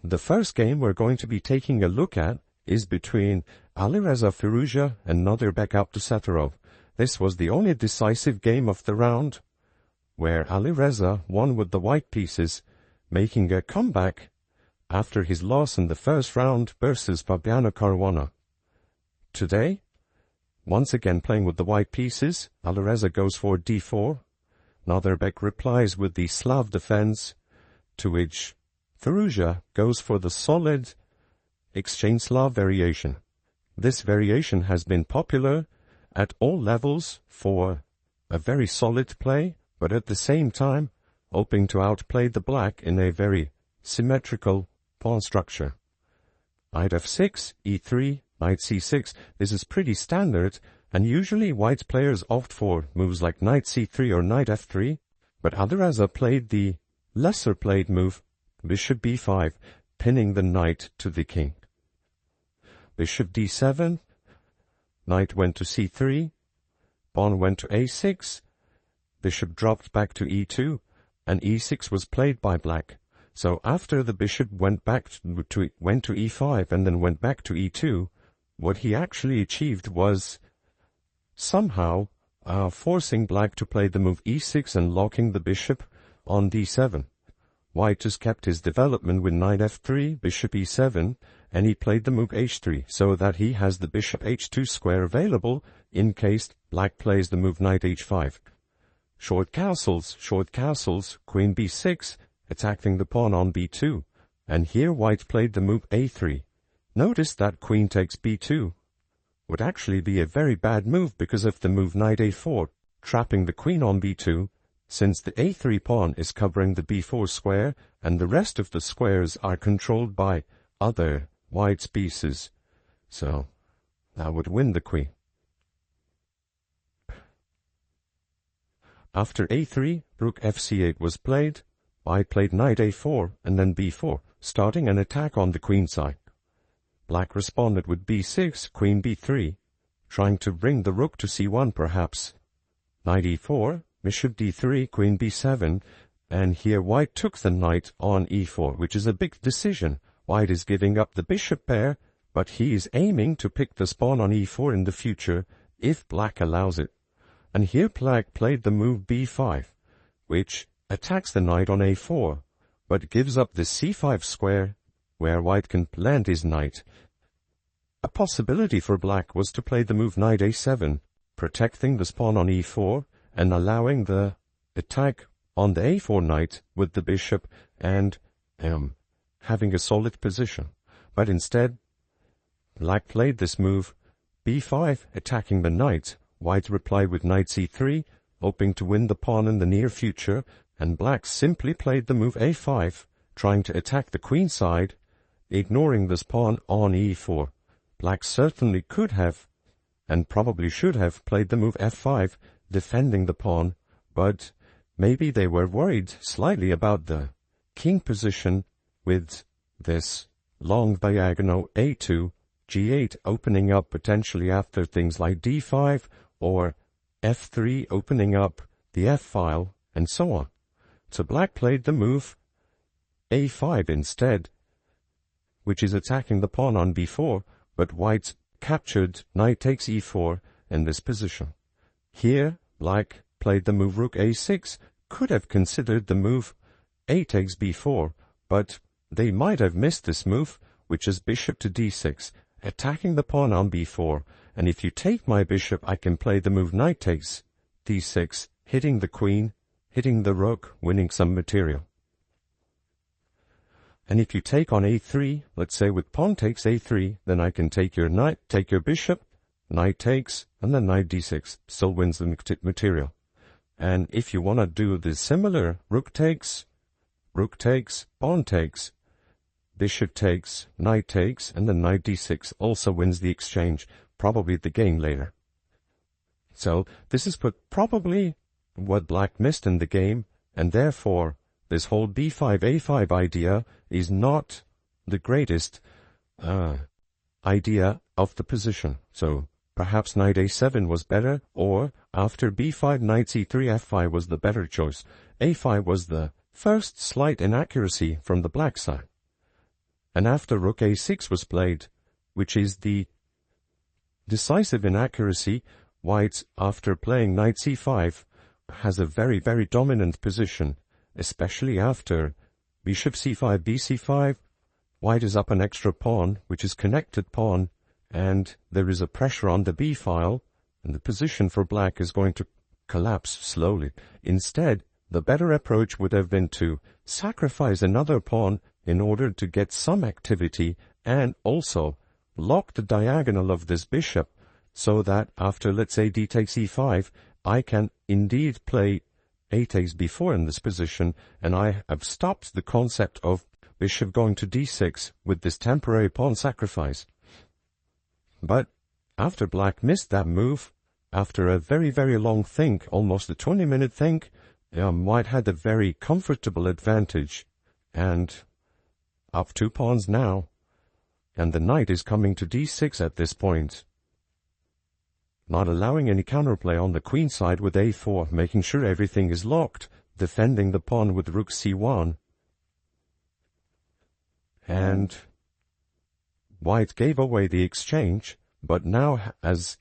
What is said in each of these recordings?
The first game we're going to be taking a look at is between Alireza Firouzja and Nadirbek Abdusattorov. This was the only decisive game of the round, where Alireza won with the white pieces, making a comeback after his loss in the first round versus Fabiano Caruana. Today, once again playing with the white pieces, Alireza goes for d4. Nadirbek replies with the Slav defense, to which Firouzja goes for the solid exchange Slav variation. This variation has been popular at all levels for a very solid play, but at the same time hoping to outplay the black in a very symmetrical pawn structure. Knight f6, e3, knight c6. This is pretty standard, and usually white players opt for moves like knight c3 or knight f3, but Alireza played the lesser played move, bishop b5, pinning the knight to the king. Bishop d7, knight went to c3, pawn went to a6, bishop dropped back to e2, and e6 was played by black. So after the bishop went to e5 and then went back to e2, what he actually achieved was somehow forcing black to play the move e6 and locking the bishop on d7. White just kept his development with knight f3, bishop e7, and he played the move h3, so that he has the bishop h2 square available in case black plays the move knight h5. Short castles, queen b6, attacking the pawn on b2, and here white played the move a3. Notice that queen takes b2 would actually be a very bad move because of the move knight a4, trapping the queen on b2, since the a3 pawn is covering the b4 square, and the rest of the squares are controlled by other white's pieces. So that would win the queen. After a3, rook fc8 was played. White played knight a4 and then b4, starting an attack on the queen side. Black responded with b6, queen b3, trying to bring the rook to c1 perhaps. Knight e4, bishop d3, queen b7, and here white took the knight on e4, which is a big decision. White is giving up the bishop pair, but he is aiming to pick the pawn on e4 in the future, if black allows it. And here black played the move b5, which attacks the knight on a4, but gives up the c5 square, where white can land his knight. A possibility for black was to play the move knight a7, protecting the pawn on e4, and allowing the attack on the a4 knight with the bishop and having a solid position. But instead, black played this move b5, attacking the knight. White replied with knight c3, hoping to win the pawn in the near future, and black simply played the move a5, trying to attack the queen side, ignoring this pawn on e4. Black certainly could have, and probably should have, played the move f5, defending the pawn, but maybe they were worried slightly about the king position with this long diagonal a2, g8 opening up potentially after things like d5, or f3 opening up the f-file, and so on. So black played the move a5 instead, which is attacking the pawn on b4, but white captured knight takes e4 in this position. Here, black played the move rook a6, could have considered the move a takes b4, but they might have missed this move, which is bishop to d6, attacking the pawn on b4, and if you take my bishop, I can play the move knight takes d6, hitting the queen, hitting the rook, winning some material. And if you take on a3, let's say with pawn takes a3, then I can take your knight, take your bishop, knight takes, and then knight d6, still wins the material. And if you want to do the similar, rook takes, pawn takes, bishop takes, knight takes, and then knight d6 also wins the exchange, probably the game later. So this is probably what black missed in the game, and therefore this whole b5 a5 idea is not the greatest idea of the position. So perhaps knight a7 was better, or after b5 knight c3 f5 was the better choice. a5 was the first slight inaccuracy from the black side. and after rook a6 was played, which is the decisive inaccuracy, white, after playing knight c5, has a very, very dominant position, especially after bishop c5, bc5. White is up an extra pawn, which is connected pawn, and there is a pressure on the b file, and the position for black is going to collapse slowly. Instead, the better approach would have been to sacrifice another pawn in order to get some activity and also lock the diagonal of this bishop, so that after, let's say, d takes e5, I can indeed play a takes b4 in this position, and I have stopped the concept of bishop going to d6 with this temporary pawn sacrifice. But after black missed that move, after a very, very long think, almost a 20-minute think, white had a very comfortable advantage, and up 2 pawns now, and the knight is coming to d6 at this point, not allowing any counterplay on the queen side with a4, making sure everything is locked, defending the pawn with rook c1, and white gave away the exchange, but now has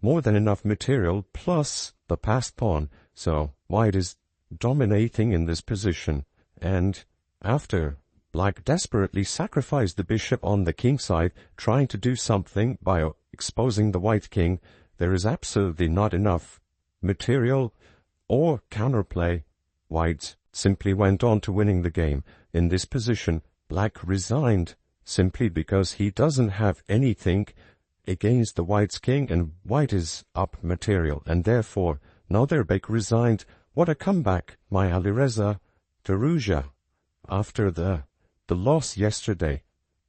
more than enough material plus the passed pawn, so white is dominating in this position. And after black desperately sacrificed the bishop on the king side, trying to do something by exposing the white king, there is absolutely not enough material or counterplay. White simply went on to winning the game. In this position, black resigned simply because he doesn't have anything against the white's king, and white is up material, and therefore Nazarbek resigned. What a comeback, my Alireza Firouzja. After the loss yesterday,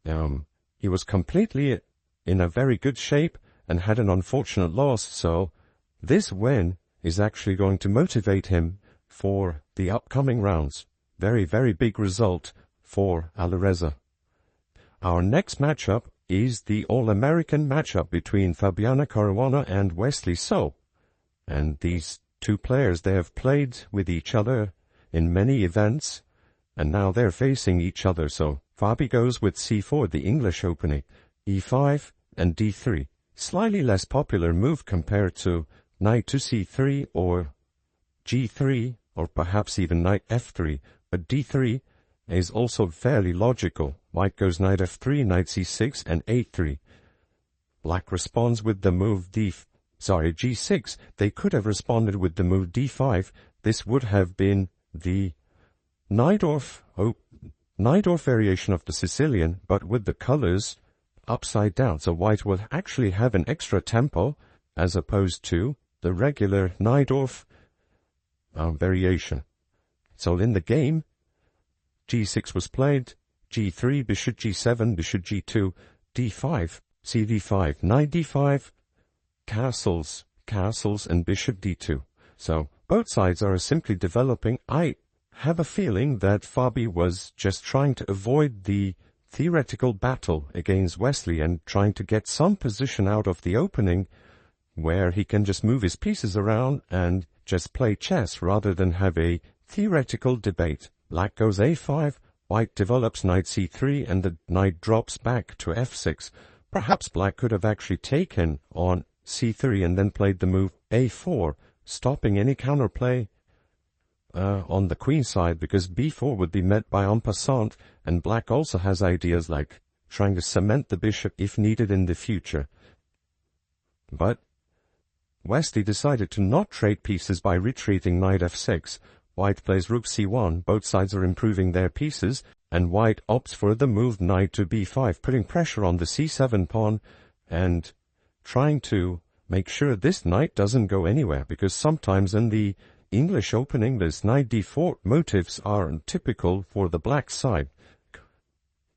he was completely in a very good shape and had an unfortunate loss, so this win is actually going to motivate him for the upcoming rounds. Very, very big result for Alireza. Our next matchup is the All-American matchup between Fabiana Caruana and Wesley So. And these two players, they have played with each other in many events, and now they're facing each other. So Fabi goes with c4, the English opening, e5 and d3. Slightly less popular move compared to knight to c3 or g3, or perhaps even knight f3, but d3 is also fairly logical. White goes knight f3, knight c6, and a3. Black responds with the move g6. They could have responded with the move d5. This would have been the Najdorf variation of the Sicilian, but with the colors upside down. So white will actually have an extra tempo as opposed to the regular Najdorf variation. So in the game, g6 was played, g3, bishop g7, bishop g2, d5, cd5, knight d5, castles, and bishop d2. So both sides are simply developing. I have a feeling that Fabi was just trying to avoid the theoretical battle against Wesley and trying to get some position out of the opening where he can just move his pieces around and just play chess rather than have a theoretical debate. Black goes a5, white develops knight c3, and the knight drops back to f6. Perhaps black could have actually taken on c3 and then played the move a4, stopping any counterplay on the queen side, because b4 would be met by en passant, and black also has ideas like trying to cement the bishop if needed in the future. But Wesley decided to not trade pieces by retreating knight f6. White plays rook c1, both sides are improving their pieces, and white opts for the move knight to b5, putting pressure on the c7 pawn and trying to make sure this knight doesn't go anywhere, because sometimes in the English opening, this knight d4 motifs are typical for the black side.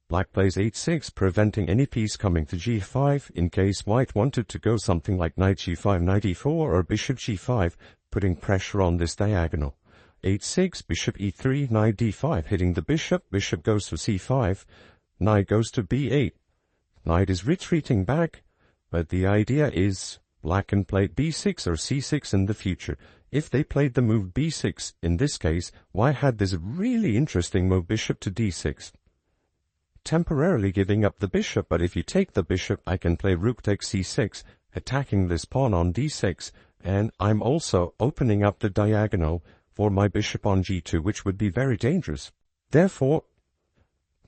Black plays h6, preventing any piece coming to g5 in case white wanted to go something like knight g5, knight e4, or bishop g5, putting pressure on this diagonal. h6, bishop e3, knight d5, hitting the bishop, bishop goes to c5, knight goes to b8. Knight is retreating back, but the idea is black can play b6 or c6 in the future. If they played the move b6, in this case, white had this really interesting move bishop to d6. temporarily giving up the bishop, but if you take the bishop, I can play rook takes c6, attacking this pawn on d6, and I'm also opening up the diagonal for my bishop on g2, which would be very dangerous. Therefore,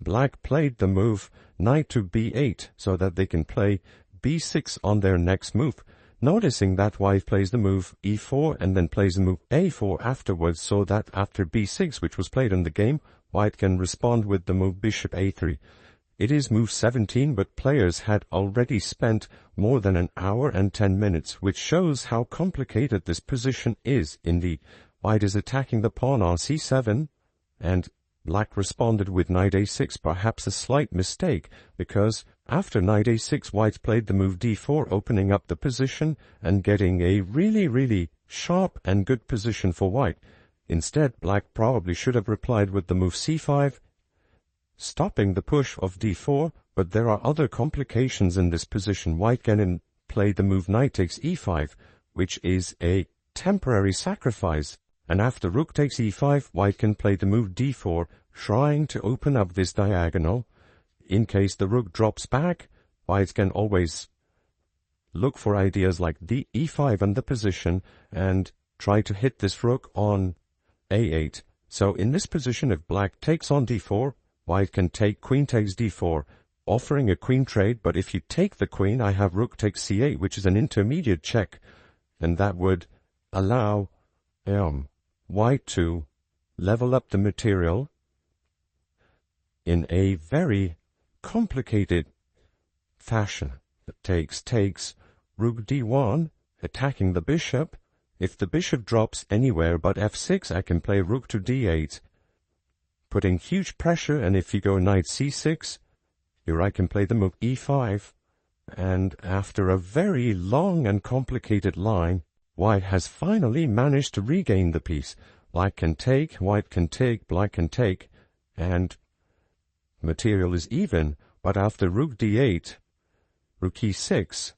black played the move knight to b8 so that they can play b6 on their next move, noticing that white plays the move e4 and then plays the move a4 afterwards, so that after b6, which was played in the game, white can respond with the move bishop a3. It is move 17, but players had already spent more than an hour and 10 minutes, which shows how complicated this position is. Indeed, white is attacking the pawn on c7, and black responded with knight a6, perhaps a slight mistake, because after knight a6, white played the move d4, opening up the position and getting a really sharp and good position for white. Instead, black probably should have replied with the move c5, stopping the push of d4, but there are other complications in this position. White can play the move knight takes e5, which is a temporary sacrifice, and after rook takes e5, white can play the move d4, trying to open up this diagonal. In case the rook drops back, white can always look for ideas like e5 and the position, and try to hit this rook on a8. So in this position, if black takes on d4, white can take queen takes d4, offering a queen trade, but if you take the queen, I have rook takes c8, which is an intermediate check, and that would allow white to level up the material in a very complicated fashion. Takes, rook d1, attacking the bishop. If the bishop drops anywhere but f6, I can play rook to d8, putting huge pressure, and if you go knight c6, here I can play the move e5, and after a very long and complicated line, white has finally managed to regain the piece. Black can take, white can take, black can take, and material is even, but after rook d8, rook e6,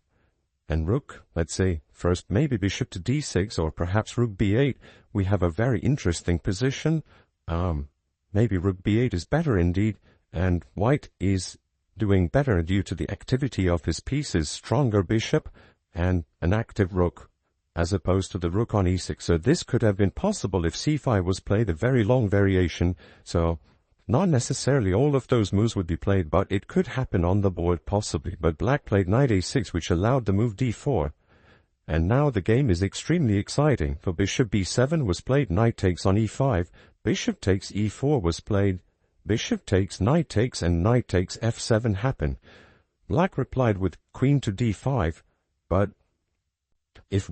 and rook, let's say, first maybe bishop to d6, or perhaps rook b8, we have a very interesting position. Maybe rook b8 is better indeed, and white is doing better due to the activity of his pieces, stronger bishop and an active rook, as opposed to the rook on e6. So this could have been possible if c5 was played, a very long variation. So not necessarily all of those moves would be played, but it could happen on the board possibly. But black played knight a6, which allowed the move d4. And now the game is extremely exciting. For bishop b7 was played, knight takes on e5, bishop takes e4 was played, bishop takes, and knight takes f7 happened. Black replied with queen to d5, but if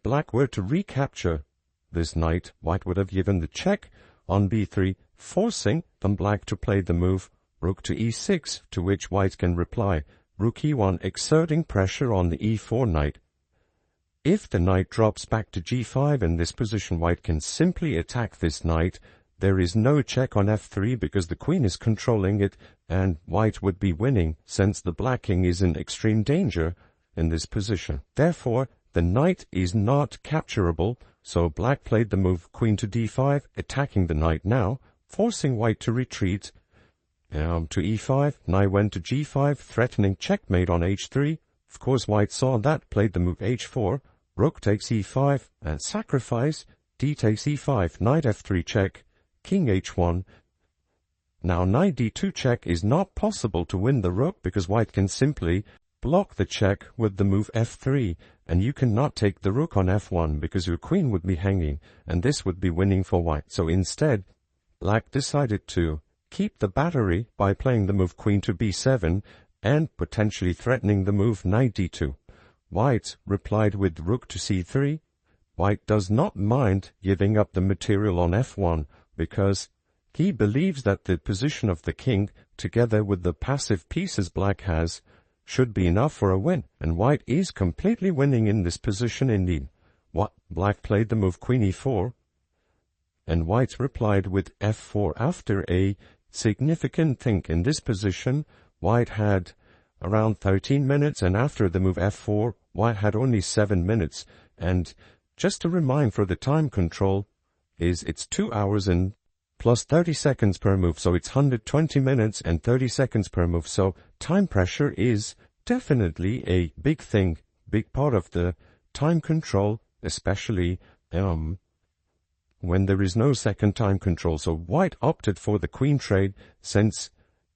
black were to recapture this knight, white would have given the check on b3, forcing black to play the move rook to e6, to which white can reply rook e1, exerting pressure on the e4 knight. If the knight drops back to g5 in this position, white can simply attack this knight. There is no check on f3 because the queen is controlling it, and white would be winning since the black king is in extreme danger in this position. Therefore, the knight is not capturable, so black played the move queen to d5, attacking the knight now, forcing white to retreat to e5. Knight went to g5, threatening checkmate on h3. Of course, white saw that, played the move h4, rook takes e5, and sacrifice, d takes e5, knight f3 check, king h1. Now knight d2 check is not possible to win the rook because white can simply block the check with the move f3, and you cannot take the rook on f1 because your queen would be hanging, and this would be winning for white. So instead, black decided to keep the battery by playing the move queen to b7 and potentially threatening the move knight d2. White replied with rook to c3. White does not mind giving up the material on f1 because he believes that the position of the king, together with the passive pieces black has, should be enough for a win, and white is completely winning in this position indeed. Black played the move queen e4, and white replied with f4 after a significant think. In this position, white had around 13 minutes, and after the move f4, white had only 7 minutes. And just to remind for the time control, it's 2 hours and plus 30 seconds per move, so it's 120 minutes and 30 seconds per move. So time pressure is definitely a big thing, big part of the time control, especially when there is no second time control. So white opted for the queen trade since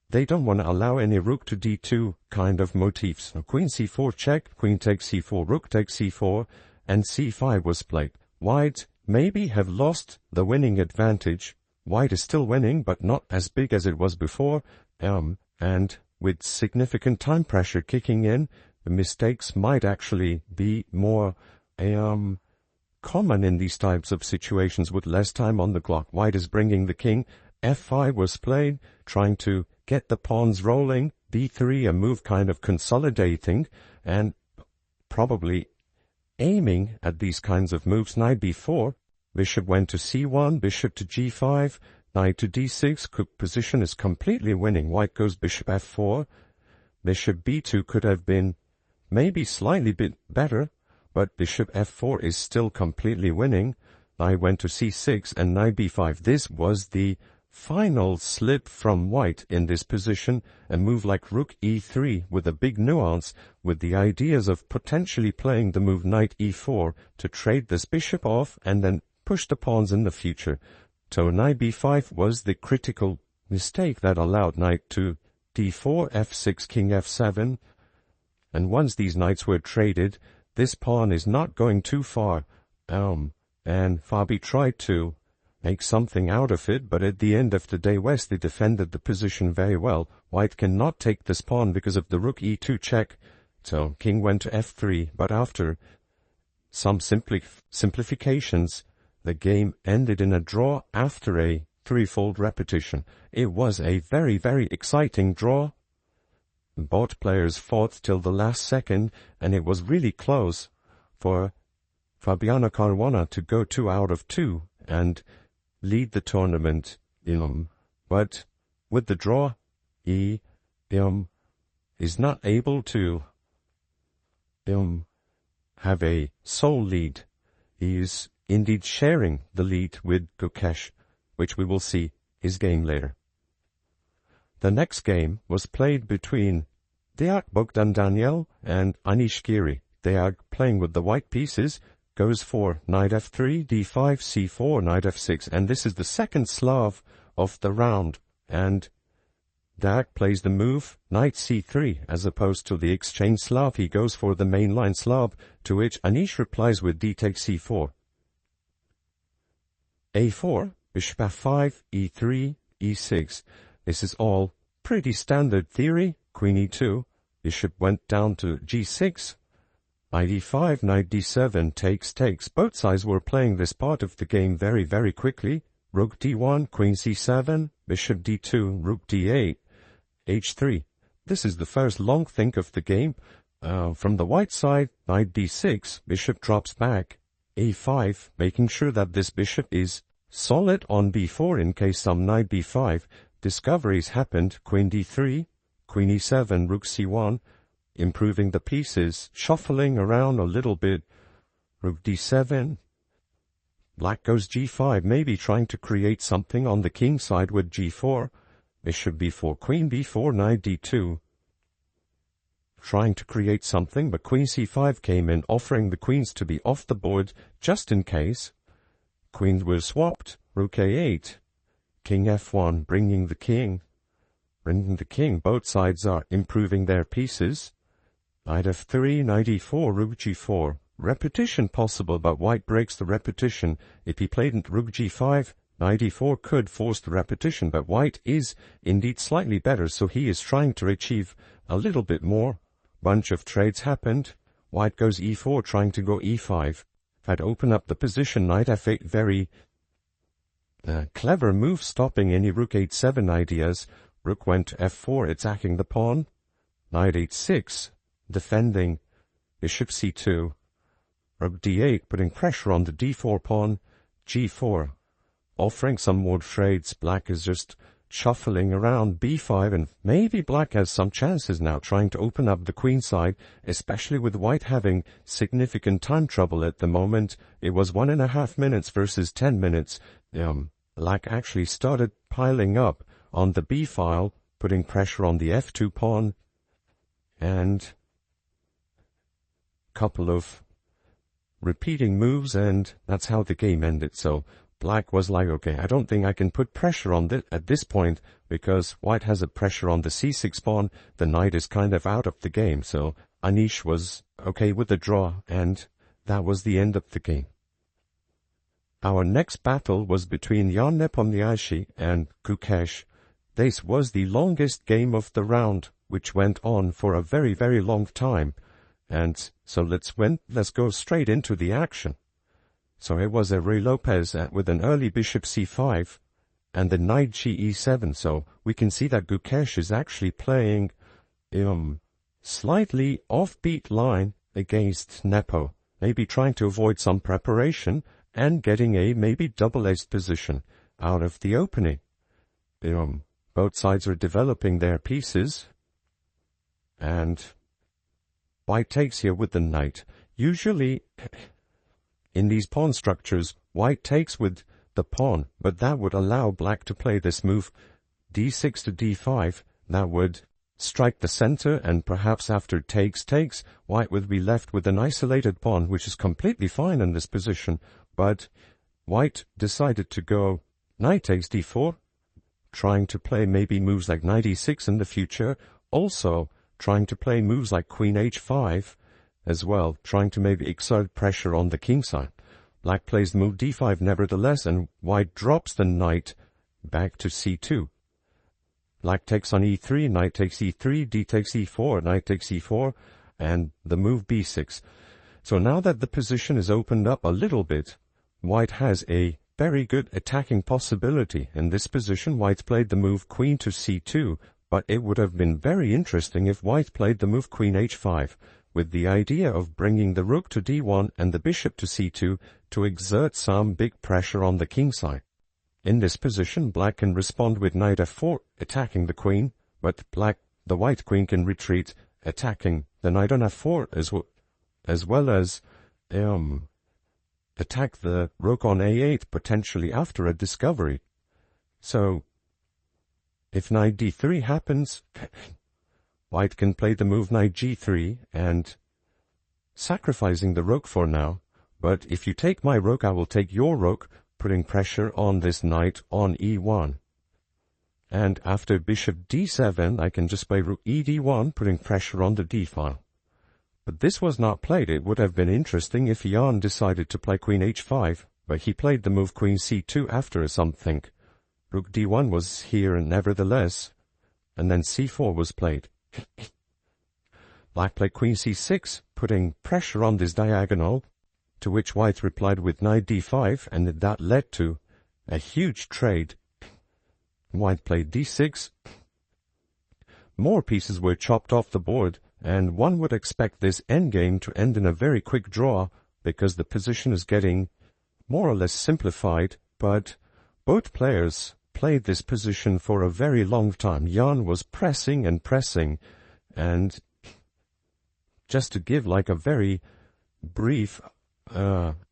they don't want to allow any rook to d2 kind of motifs. So queen c4 check, queen takes c4, rook takes c4, and c5 was played. White maybe have lost the winning advantage. White is still winning, but not as big as it was before, and with significant time pressure kicking in, the mistakes might actually be more common in these types of situations with less time on the clock. White is bringing the king. f5 was played, trying to get the pawns rolling. b3, a move kind of consolidating, and probably aiming at these kinds of moves. Knight b4, bishop went to c1, bishop to g5, knight to d6, position is completely winning. White goes bishop f4, bishop b2 could have been maybe slightly bit better, but bishop f4 is still completely winning. Knight went to c6 and knight b5. This was the final slip from white in this position, a move like rook e3 with a big nuance, with the ideas of potentially playing the move knight e4 to trade this bishop off and then push the pawns in the future. So knight b5 was the critical mistake that allowed knight to d4, f6, king f7, and once these knights were traded, this pawn is not going too far, and Fabi tried to make something out of it, but at the end of the day Wesley defended the position very well. White cannot take this pawn because of the rook e2 check, so king went to f3, but after some simplifications, the game ended in a draw after a threefold repetition. It was a very, very exciting draw. Both players fought till the last second, and it was really close for Fabiano Caruana to go 2 out of 2 and lead the tournament. But with the draw, he is not able to have a sole lead. He is indeed sharing the lead with Gukesh, which we will see his game later. The next game was played between Deac, Bogdan-Daniel, and Anish, Giri. Deac, playing with the white pieces, goes for knight f3, d5, c4, knight f6, and this is the second Slav of the round, and Deac plays the move knight c3, as opposed to the exchange Slav. He goes for the mainline Slav, to which Anish replies with d takes c4. a4, bishop f5, e3, e6. This is all pretty standard theory. Queen e2, bishop went down to g6, knight e5, knight d7, takes. Both sides were playing this part of the game very, very quickly. Rook d1, queen c7, bishop d2, rook d8, h3. This is the first long think of the game. From the white side, knight d6, bishop drops back, a5, making sure that this bishop is solid on b4 in case some knight b5 discoveries happened. Queen d3, queen e7, rook c1, improving the pieces, shuffling around a little bit. Rook d7, black goes g5, maybe trying to create something on the king side with g4. Bishop b4, queen b4, knight d2, trying to create something, but queen c5 came in, offering the queens to be off the board just in case. Queens were swapped, rook a8, king f1, bringing the king. Both sides are improving their pieces. Knight f3, knight e4, rook g4. Repetition possible, but white breaks the repetition. If he played rook g5, knight e4 could force the repetition, but white is indeed slightly better, so he is trying to achieve a little bit more. Bunch of trades happened. White goes e4, trying to go e5. I'd open up the position, knight f8, very clever move, stopping any rook h7 ideas. Rook went to f4, attacking the pawn. Knight h6, defending. Bishop c2. Rook d8, putting pressure on the d4 pawn. g4, offering some more trades. Black is just shuffling around b5, and maybe black has some chances now, trying to open up the queen side, especially with white having significant time trouble at the moment. It was 1.5 minutes versus 10 minutes. Black actually started piling up on the b file, putting pressure on the f2 pawn, and couple of repeating moves, and that's how the game ended. So Black was like, okay, I don't think I can put pressure on this at this point, because White has a pressure on the c6 pawn. The knight is kind of out of the game, so Anish was okay with the draw, and that was the end of the game. Our next battle was between Jan Nepomniachtchi and Gukesh. This was the longest game of the round, which went on for a very, very long time. And so let's go straight into the action. So it was a Ruy Lopez with an early bishop c5 and the knight ge7. So we can see that Gukesh is actually playing slightly offbeat line against Nepo, maybe trying to avoid some preparation and getting a maybe double-ace position out of the opening. Both sides are developing their pieces, and White takes here with the knight. Usually, in these pawn structures, White takes with the pawn, but that would allow Black to play this move d6 to d5. That would strike the center, and perhaps after takes, White would be left with an isolated pawn, which is completely fine in this position. But White decided to go knight takes d4, trying to play maybe moves like knight e6 in the future, also trying to play moves like queen h5 as well, trying to maybe exert pressure on the king side. Black plays the move d5 nevertheless, and White drops the knight back to c2. Black takes on e3, knight takes e3, d takes e4, knight takes e4, and the move b6. So now that the position is opened up a little bit, White has a very good attacking possibility. In this position, White played the move queen to c2, but it would have been very interesting if White played the move queen h5, with the idea of bringing the rook to d1 and the bishop to c2 to exert some big pressure on the king side. In this position, Black can respond with knight f4, attacking the queen, but the white queen can retreat, attacking the knight on f4 as well as attack the rook on a8, potentially after a discovery. So, if knight d3 happens, White can play the move knight g3 and sacrificing the rook for now. But if you take my rook, I will take your rook, putting pressure on this knight on e1. And after bishop d7, I can just play rook e d1, putting pressure on the d file. But this was not played. It would have been interesting if Jan decided to play queen h5, but he played the move queen c2 after something. Rook d1 was here nevertheless, and then c4 was played. Black played queen c6, putting pressure on this diagonal, to which White replied with knight d5, and that led to a huge trade. White played d6. More pieces were chopped off the board, and one would expect this endgame to end in a very quick draw, because the position is getting more or less simplified, but both players played this position for a very long time. Jan was pressing and pressing, and just to give like a very brief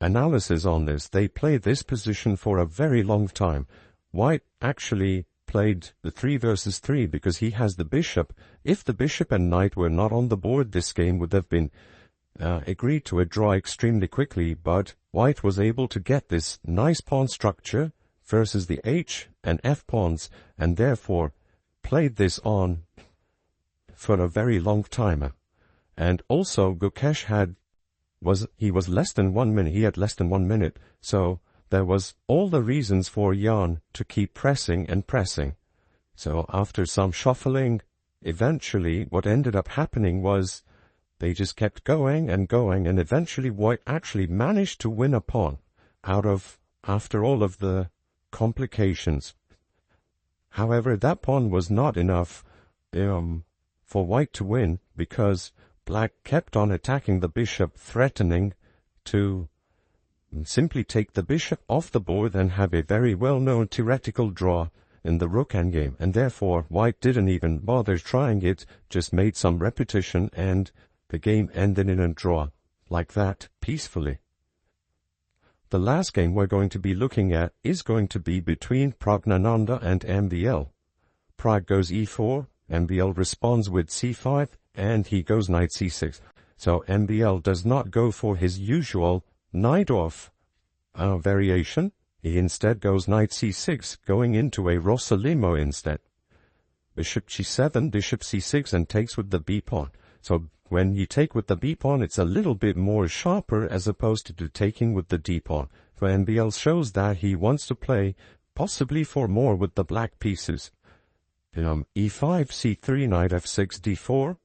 analysis on this, they played this position for a very long time. White actually played the 3 versus 3 because he has the bishop. If the bishop and knight were not on the board, this game would have been agreed to a draw extremely quickly, but White was able to get this nice pawn structure versus the h and f pawns, and therefore played this on for a very long time. And also Gukesh was less than 1 minute. He had less than 1 minute, so there was all the reasons for Jan to keep pressing and pressing. So after some shuffling, eventually what ended up happening was they just kept going and going, and eventually White actually managed to win a pawn after all of the complications. However, that pawn was not enough for White to win, because Black kept on attacking the bishop, threatening to simply take the bishop off the board and have a very well-known theoretical draw in the rook endgame, and therefore White didn't even bother trying it, just made some repetition, and the game ended in a draw, like that, peacefully. The last game we're going to be looking at is going to be between Praggnanandhaa and MBL. Prag goes e4, MBL responds with c5, and he goes knight c6. So MBL does not go for his usual knight off variation. He instead goes knight c6, going into a Rossolimo instead. Bishop g7, bishop c6, and takes with the b-pawn. So when you take with the b-pawn, it's a little bit more sharper as opposed to taking with the d-pawn. So MBL shows that he wants to play possibly for more with the black pieces. e5, c3, knight f6, d4,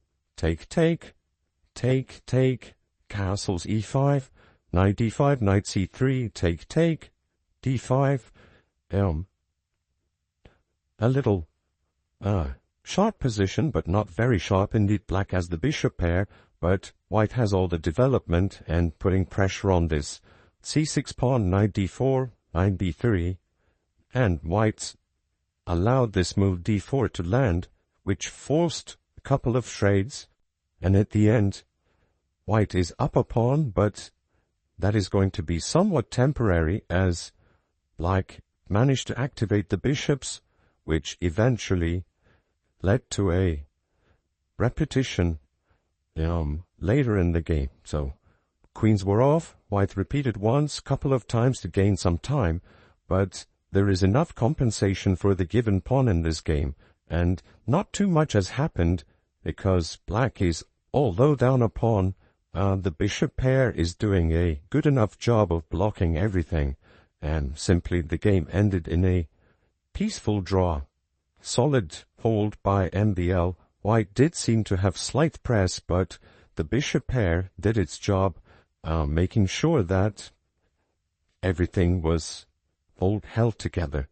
take, castles e5, knight d5, knight c3, take, d5, a little sharp position, but not very sharp. Indeed, black has the bishop pair, but white has all the development and putting pressure on this. c6 pawn, knight d4, knight b3, and white's allowed this move d4 to land, which forced a couple of trades, and at the end, white is up a pawn, but that is going to be somewhat temporary as black managed to activate the bishops, which eventually led to a repetition later in the game. So queens were off, white repeated once, couple of times to gain some time, but there is enough compensation for the given pawn in this game, and not too much has happened because black is, although down a pawn, the bishop pair is doing a good enough job of blocking everything, and simply the game ended in a peaceful draw. Solid hold by MBL. White did seem to have slight press, but the bishop pair did its job, making sure that everything was held together.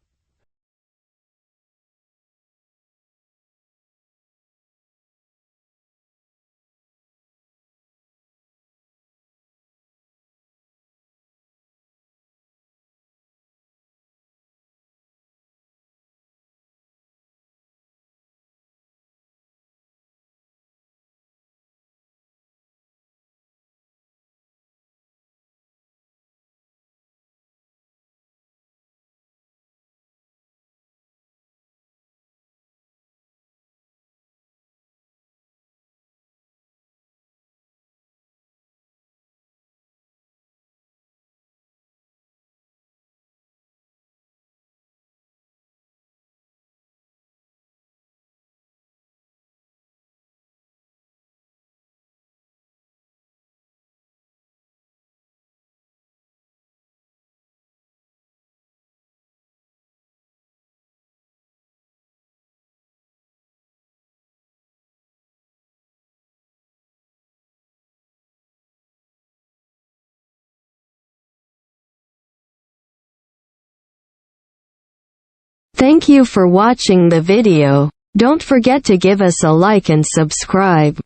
Thank you for watching the video. Don't forget to give us a like and subscribe.